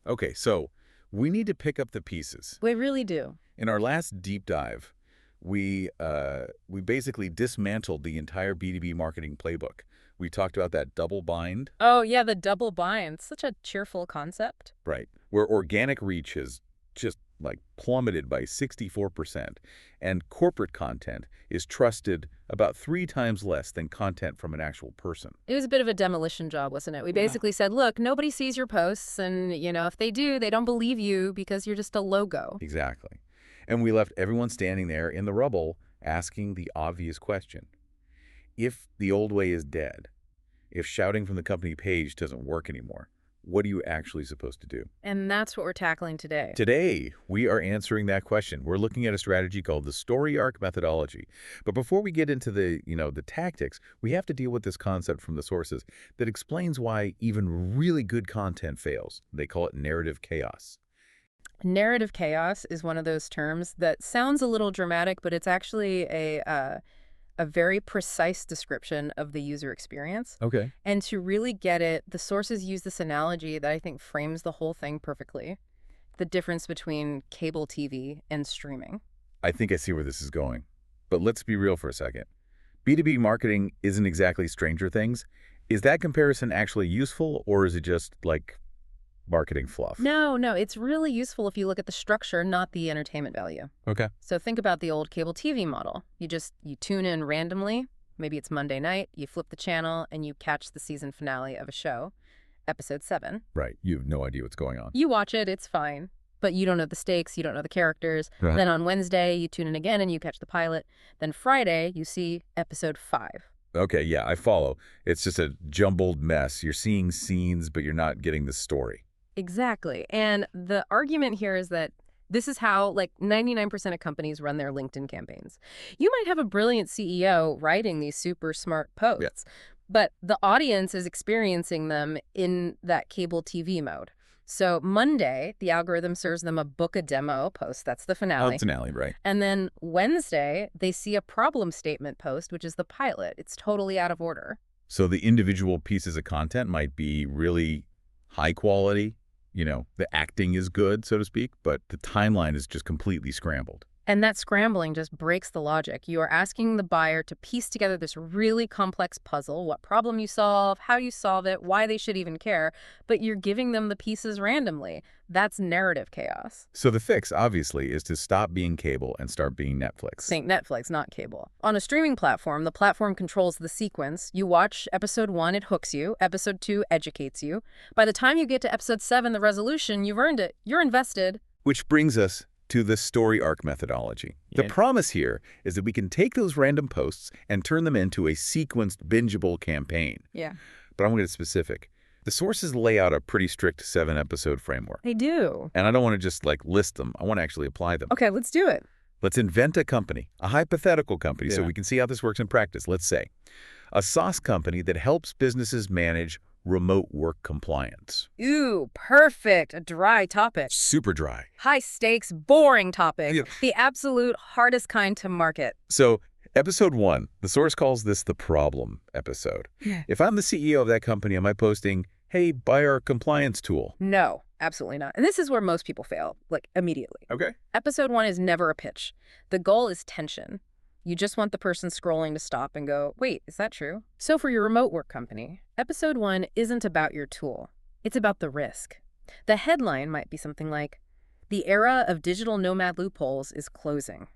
Okay, so we need to pick up the pieces. We really do. In our last deep dive, we basically dismantled the entire B2B marketing playbook. We talked about that double bind, Oh, yeah, the double bind. Such a cheerful concept. right, where organic reach has just like plummeted by 64%, and corporate content is trusted about 3 times less than content from an actual person. It was a bit of a demolition job, wasn't it? We basically said, look, nobody sees your posts, and, if they do, they don't believe you because you're just a logo. Exactly. And we left everyone standing there in the rubble asking the obvious question. If the old way is dead, if shouting from the company page doesn't work anymore, what are you actually supposed to do? And that's what we're tackling today. Today, we are answering that question. We're looking at a strategy called the story arc methodology. But before we get into the tactics, we have to deal with this concept from the sources that explains why even really good content fails. They call it narrative chaos. Narrative chaos is one of those terms that sounds a little dramatic, but it's actually a very precise description of the user experience. Okay. And to really get it, the sources use this analogy that I think frames the whole thing perfectly. The difference between cable TV and streaming. I think I see where this is going. But let's be real for a second. B2B marketing isn't exactly Stranger Things. Is that comparison actually useful, or is it just like marketing fluff? No, it's really useful if you look at the structure, not the entertainment value. Okay. So think about the old cable TV model. You tune in randomly. Maybe it's Monday night. You flip the channel and you catch the season finale of a show, episode 7. Right. You have no idea what's going on. You watch it, it's fine. But you don't know the stakes, you don't know the characters. Right. Then on Wednesday, you tune in again and you catch the pilot. Then Friday, you see episode 5. Okay, yeah, I follow. It's just a jumbled mess. You're seeing scenes, but you're not getting the story. Exactly. And the argument here is that this is how 99% of companies run their LinkedIn campaigns. You might have a brilliant CEO writing these super smart posts, but the audience is experiencing them in that cable TV mode. So Monday, the algorithm serves them a book a demo post. That's the finale. Oh, it's finale, right. And then Wednesday, they see a problem statement post, which is the pilot. It's totally out of order. So the individual pieces of content might be really high quality. The acting is good, so to speak, but the timeline is just completely scrambled. And that scrambling just breaks the logic. You are asking the buyer to piece together this really complex puzzle, what problem you solve, how you solve it, why they should even care, but you're giving them the pieces randomly. That's narrative chaos. So the fix, obviously, is to stop being cable and start being Netflix. Think Netflix, not cable. On a streaming platform, the platform controls the sequence. You watch episode 1, it hooks you. Episode 2 educates you. By the time you get to episode 7, the resolution, you've earned it. You're invested. Which brings us to the story arc methodology. The promise here is that we can take those random posts and turn them into a sequenced, bingeable campaign. Yeah. But I'm going to get specific. The sources lay out a pretty strict 7-episode framework. They do. And I don't want to just list them. I want to actually apply them. Okay, let's do it. Let's invent a company, a hypothetical company, so we can see how this works in practice. Let's say a SaaS company that helps businesses manage remote work compliance. Ooh, perfect. A dry topic. Super dry. High stakes, boring topic. Yeah. The absolute hardest kind to market. So episode 1, the source calls this the problem episode. Yeah. If I'm the CEO of that company, am I posting, hey, buy our compliance tool? No, absolutely not. And this is where most people fail, immediately. Okay. Episode 1 is never a pitch. The goal is tension. You just want the person scrolling to stop and go, wait, is that true? So for your remote work company, episode 1 isn't about your tool. It's about the risk. The headline might be something like, the era of digital nomad loopholes is closing.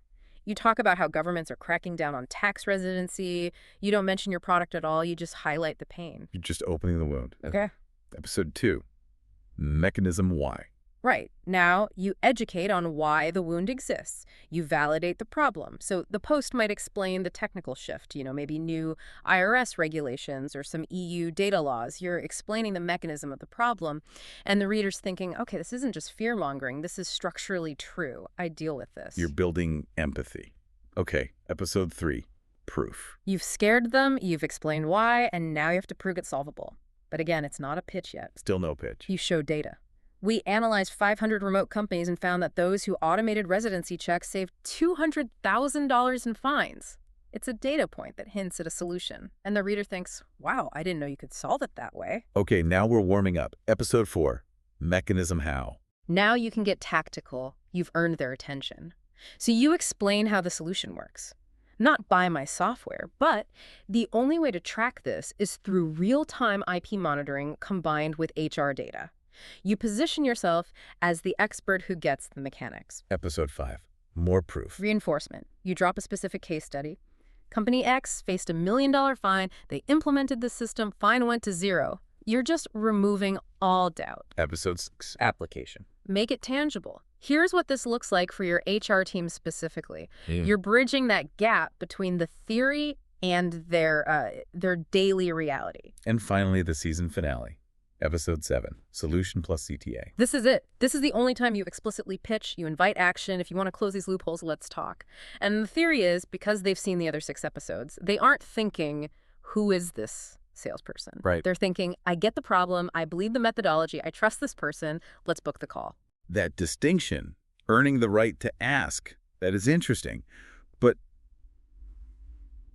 You talk about how governments are cracking down on tax residency. You don't mention your product at all. You just highlight the pain. You're just opening the wound. Okay. Episode 2, mechanism why. Right. Now, you educate on why the wound exists. You validate the problem. So the post might explain the technical shift, maybe new IRS regulations or some EU data laws. You're explaining the mechanism of the problem, and the reader's thinking, okay, this isn't just fear-mongering. This is structurally true. I deal with this. You're building empathy. Okay, episode 3, proof. You've scared them, you've explained why, and now you have to prove it's solvable. But again, it's not a pitch yet. Still no pitch. You show data. We analyzed 500 remote companies and found that those who automated residency checks saved $200,000 in fines. It's a data point that hints at a solution. And the reader thinks, wow, I didn't know you could solve it that way. Okay, now we're warming up. Episode 4, Mechanism how? Now you can get tactical. You've earned their attention. So you explain how the solution works. Not buy my software, but the only way to track this is through real-time IP monitoring combined with HR data. You position yourself as the expert who gets the mechanics. Episode 5. More proof. Reinforcement. You drop a specific case study. Company X faced a $1 million fine. They implemented the system. Fine went to 0. You're just removing all doubt. Episode 6. Application. Make it tangible. Here's what this looks like for your HR team specifically. You're bridging that gap between the theory and their daily reality. And finally, the season finale. Episode 7. Solution plus CTA. This is it. This is the only time you explicitly pitch, you invite action. If you want to close these loopholes, let's talk. And the theory is, because they've seen the other 6 episodes, they aren't thinking, who is this salesperson? Right. They're thinking, I get the problem, I believe the methodology, I trust this person, let's book the call. That distinction, earning the right to ask, that is interesting. But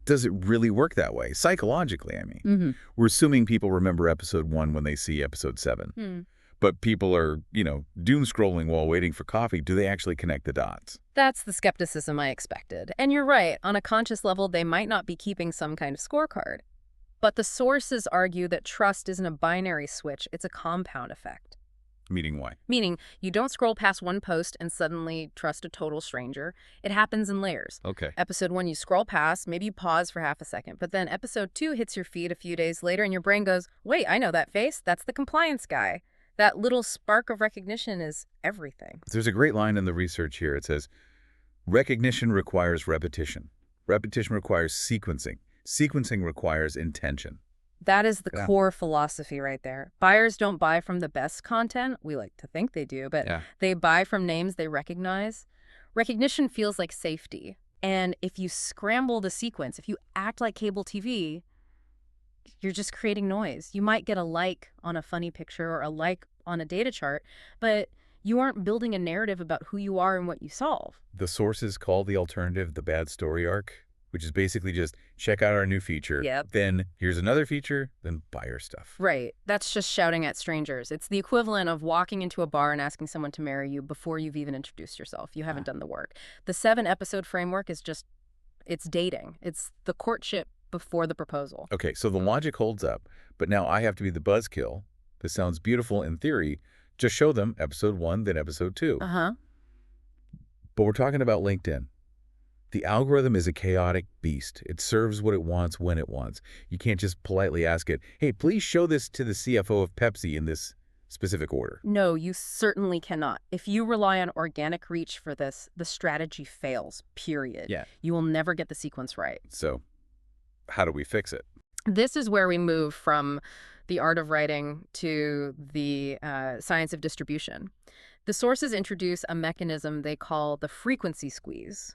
does it really work that way? Psychologically, I mean. We're assuming people remember episode 1 when they see episode 7. But people are, doom scrolling while waiting for coffee. Do they actually connect the dots? That's the skepticism I expected. And you're right, on a conscious level, they might not be keeping some kind of scorecard. But the sources argue that trust isn't a binary switch, it's a compound effect. Meaning why? Meaning, you don't scroll past one post and suddenly trust a total stranger. It happens in layers. Okay. Episode 1, you scroll past, maybe you pause for half a second, but then episode 2 hits your feed a few days later and your brain goes, wait, I know that face. That's the compliance guy. That little spark of recognition is everything. There's a great line in the research here. It says, recognition requires repetition. Repetition requires sequencing. Sequencing requires intention. That is the core philosophy right there. Buyers don't buy from the best content. We like to think they do, but they buy from names they recognize. Recognition feels like safety. And if you scramble the sequence, if you act like cable TV, you're just creating noise. You might get a like on a funny picture or a like on a data chart, but you aren't building a narrative about who you are and what you solve. The sources call the alternative the bad story arc, which is basically just check out our new feature. Then here's another feature, then buy your stuff. Right. That's just shouting at strangers. It's the equivalent of walking into a bar and asking someone to marry you before you've even introduced yourself. You haven't done the work. The 7-episode framework is just, it's dating. It's the courtship before the proposal. Okay, so the logic holds up, but now I have to be the buzzkill. This sounds beautiful in theory. Just show them episode 1, then episode 2. But we're talking about LinkedIn. The algorithm is a chaotic beast. It serves what it wants when it wants. You can't just politely ask it, hey, please show this to the CFO of Pepsi in this specific order. No, you certainly cannot. If you rely on organic reach for this, the strategy fails, period. You will never get the sequence right. So how do we fix it? This is where we move from the art of writing to the science of distribution. The sources introduce a mechanism they call the frequency squeeze.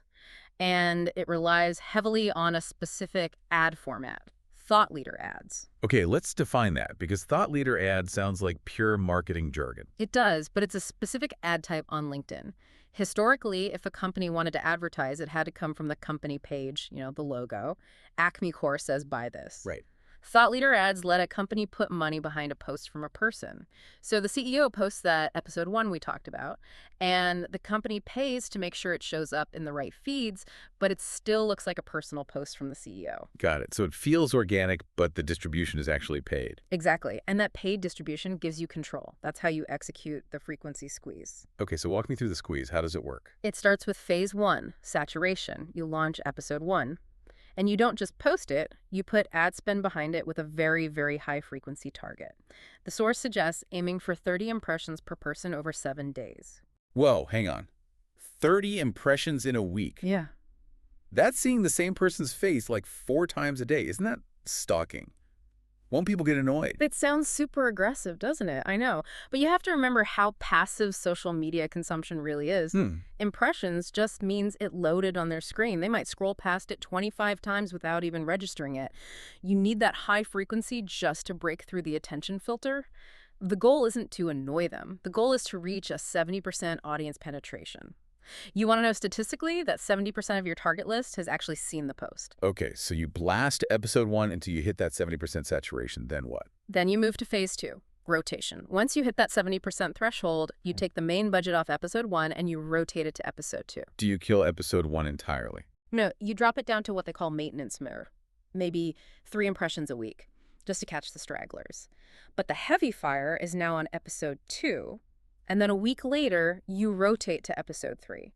And it relies heavily on a specific ad format, thought leader ads. Okay, let's define that, because thought leader ad sounds like pure marketing jargon. It does, but it's a specific ad type on LinkedIn. Historically, if a company wanted to advertise, it had to come from the company page, the logo. Acme Core says buy this. Right. Thought leader ads let a company put money behind a post from a person. So the CEO posts that episode 1 we talked about, and the company pays to make sure it shows up in the right feeds, but it still looks like a personal post from the CEO. Got it. So it feels organic, but the distribution is actually paid. Exactly. And that paid distribution gives you control. That's how you execute the frequency squeeze. Okay, so walk me through the squeeze. How does it work? It starts with phase 1, saturation. You launch episode 1. And you don't just post it, you put ad spend behind it with a very, very high frequency target. The source suggests aiming for 30 impressions per person over 7 days. Whoa, hang on. 30 impressions in a week? Yeah. That's seeing the same person's face like 4 times a day. Isn't that stalking? Won't people get annoyed? It sounds super aggressive, doesn't it? I know. But you have to remember how passive social media consumption really is. Impressions just means it loaded on their screen. They might scroll past it 25 times without even registering it. You need that high frequency just to break through the attention filter. The goal isn't to annoy them. The goal is to reach a 70% audience penetration. You want to know statistically that 70% of your target list has actually seen the post. Okay, so you blast episode 1 until you hit that 70% saturation. Then what? Then you move to phase 2. Rotation. Once you hit that 70% threshold, you take the main budget off episode 1 and you rotate it to episode 2. Do you kill episode 1 entirely? No, you drop it down to what they call maintenance mode, maybe 3 impressions a week, just to catch the stragglers. But the heavy fire is now on episode 2, and then a week later, you rotate to episode 3.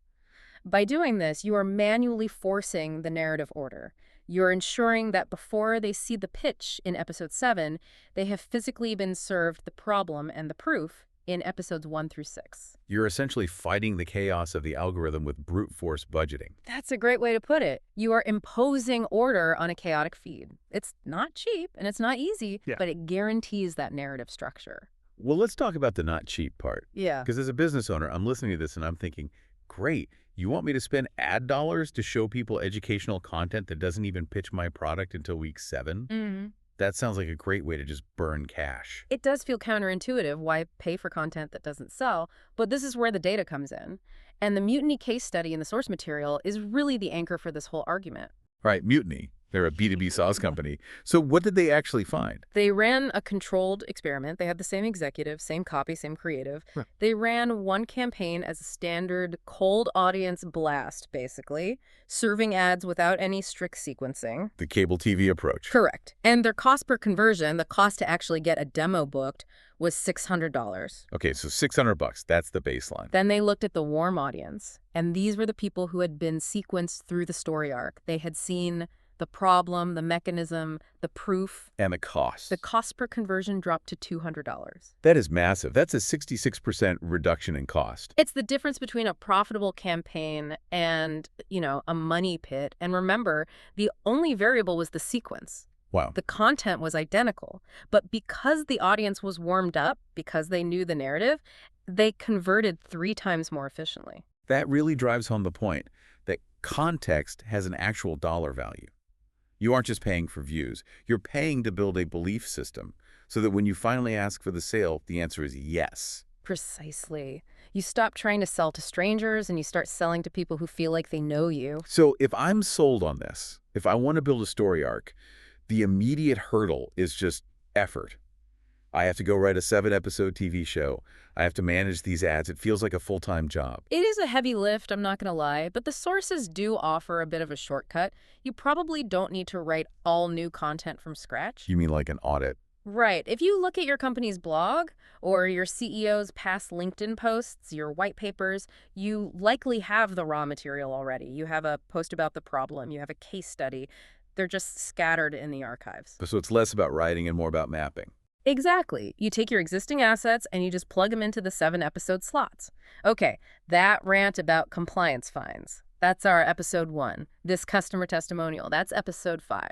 By doing this, you are manually forcing the narrative order. You're ensuring that before they see the pitch in episode 7, they have physically been served the problem and the proof in episodes 1 through 6. You're essentially fighting the chaos of the algorithm with brute force budgeting. That's a great way to put it. You are imposing order on a chaotic feed. It's not cheap and it's not easy, but it guarantees that narrative structure. Well, let's talk about the not cheap part. Yeah. Because as a business owner, I'm listening to this and I'm thinking, great, you want me to spend ad dollars to show people educational content that doesn't even pitch my product until week 7? Mm-hmm. That sounds like a great way to just burn cash. It does feel counterintuitive. Why pay for content that doesn't sell? But this is where the data comes in. And the Mutiny case study in the source material is really the anchor for this whole argument. Right, Mutiny. They're a B2B SaaS company. So what did they actually find? They ran a controlled experiment. They had the same executive, same copy, same creative. Huh. They ran one campaign as a standard cold audience blast, basically, serving ads without any strict sequencing. The cable TV approach. Correct. And their cost per conversion, the cost to actually get a demo booked, was $600. Okay, so $600, that's the baseline. Then they looked at the warm audience, and these were the people who had been sequenced through the story arc. They had seen the problem, the mechanism, the proof. And the cost. The cost per conversion dropped to $200. That is massive. That's a 66% reduction in cost. It's the difference between a profitable campaign and, a money pit. And remember, the only variable was the sequence. Wow. The content was identical. But because the audience was warmed up, because they knew the narrative, they converted 3 times more efficiently. That really drives home the point that context has an actual dollar value. You aren't just paying for views. You're paying to build a belief system so that when you finally ask for the sale, the answer is yes. Precisely. You stop trying to sell to strangers and you start selling to people who feel like they know you. So if I'm sold on this, if I want to build a story arc, the immediate hurdle is just effort. I have to go write a 7-episode TV show. I have to manage these ads. It feels like a full-time job. It is a heavy lift, I'm not going to lie, but the sources do offer a bit of a shortcut. You probably don't need to write all new content from scratch. You mean like an audit? Right. If you look at your company's blog or your CEO's past LinkedIn posts, your white papers, you likely have the raw material already. You have a post about the problem. You have a case study. They're just scattered in the archives. So it's less about writing and more about mapping. Exactly. You take your existing assets and you just plug them into the 7-episode slots. Okay, that rant about compliance fines. That's our episode 1. This customer testimonial. That's episode 5.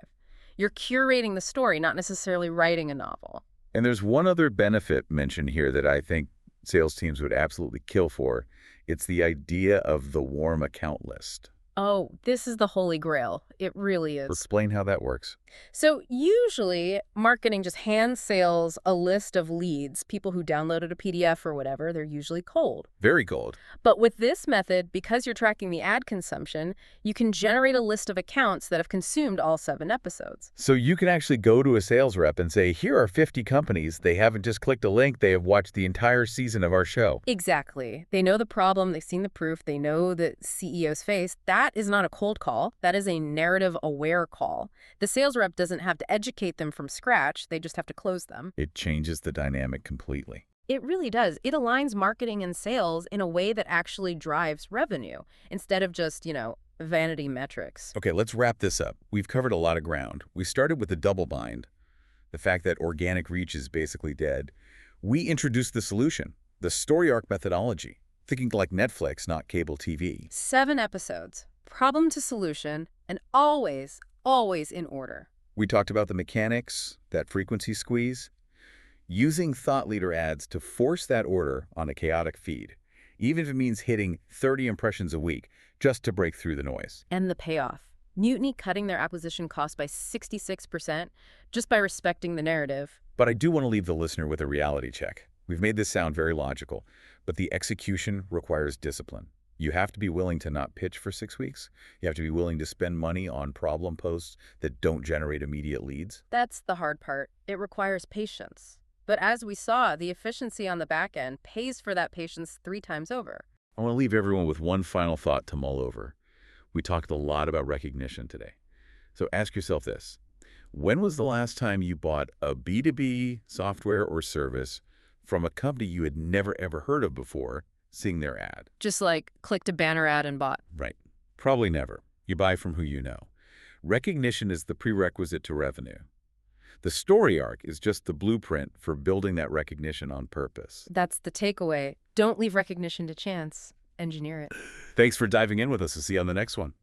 You're curating the story, not necessarily writing a novel. And there's one other benefit mentioned here that I think sales teams would absolutely kill for. It's the idea of the warm account list. Oh, this is the holy grail. It really is. Explain how that works. So usually marketing just hand sales a list of leads, people who downloaded a PDF or whatever. They're usually cold. Very cold. But with this method, because you're tracking the ad consumption, you can generate a list of accounts that have consumed all 7 episodes. So you can actually go to a sales rep and say, here are 50 companies. They haven't just clicked a link. They have watched the entire season of our show. Exactly. They know the problem. They've seen the proof. They know the CEO's face. That is not a cold call. That is a narrative-aware call. The sales rep doesn't have to educate them from scratch. They just have to close them. It changes the dynamic completely. It really does. It aligns marketing and sales in a way that actually drives revenue instead of just, vanity metrics. Okay, let's wrap this up. We've covered a lot of ground. We started with the double bind, the fact that organic reach is basically dead. We introduced the solution, the story arc methodology, thinking like Netflix, not cable TV. 7 episodes, problem to solution, and always in order. We talked about the mechanics, that frequency squeeze, using thought leader ads to force that order on a chaotic feed, even if it means hitting 30 impressions a week just to break through the noise. And the payoff. Mutiny cutting their acquisition cost by 66% just by respecting the narrative. But I do want to leave the listener with a reality check. We've made this sound very logical, but the execution requires discipline. You have to be willing to not pitch for 6 weeks. You have to be willing to spend money on problem posts that don't generate immediate leads. That's the hard part. It requires patience. But as we saw, the efficiency on the back end pays for that patience 3 times over. I want to leave everyone with one final thought to mull over. We talked a lot about recognition today. So ask yourself this. When was the last time you bought a B2B software or service from a company you had never ever heard of before, seeing their ad? Just like clicked a banner ad and bought. Right. Probably never. You buy from who you know. Recognition is the prerequisite to revenue. The story arc is just the blueprint for building that recognition on purpose. That's the takeaway. Don't leave recognition to chance. Engineer it. Thanks for diving in with us. I'll see you on the next one.